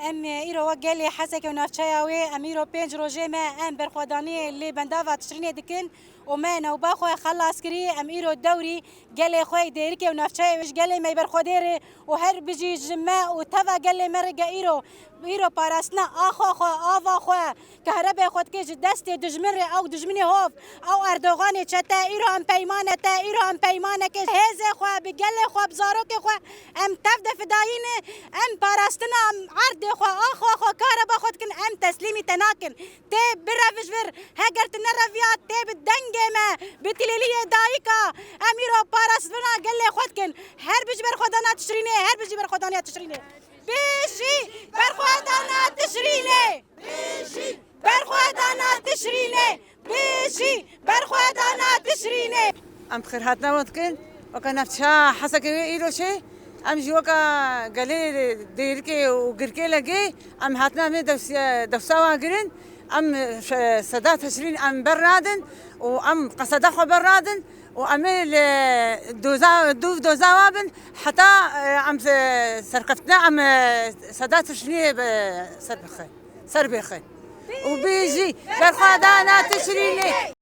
ام ایرو وگلی حسک و نافچایاوی ام ایرو پنج روزه ما ام برخوادانی لی بنداوا تشرینه دکن و ما نوبا خو خلاص کری ام ایرو دوري گلی خو دیرکی و نافچای وش گلی می برخودره و هر بجی جمع و توا گلی مرگ ایرو پاراسنا آخو خو آوا خو كهرباء خود كيج دستي دجمن او دجمني هوف او اردوغان چتا ایرو ام پیمانه تا ایرو ام پیمانه که هزه خو بگلی خو بزارو که خو ام تفد فداینه ام پاراستنا ام عرض خو آخو خو كهرباء خود کن ام تسلیمی تناکن تی برافش بر هگر تنرویات تی بدنگه ما بتلیلیه دایکا ام ایرو پاراستنا گلی خود کن هر بج بر خدانا تشرینه هر بج بر خدانا تشرینه بيشي برخواتنا تشريني بيشي برخواتنا تشريني بيشي برخواتنا تشريني ام خير هاتنا وتكن وكان فتشا حسك ايرو شي ام جوكا قالي ديركي وقركي لقي ام هاتنا من دوساوا قرن ام سادات تشرين ام برادن وام قصدخو برادن وعمل دوزا وابن حتى عم سرقفتنا عم سادات تشرين سربخي وبيجي برخوادانا تشريني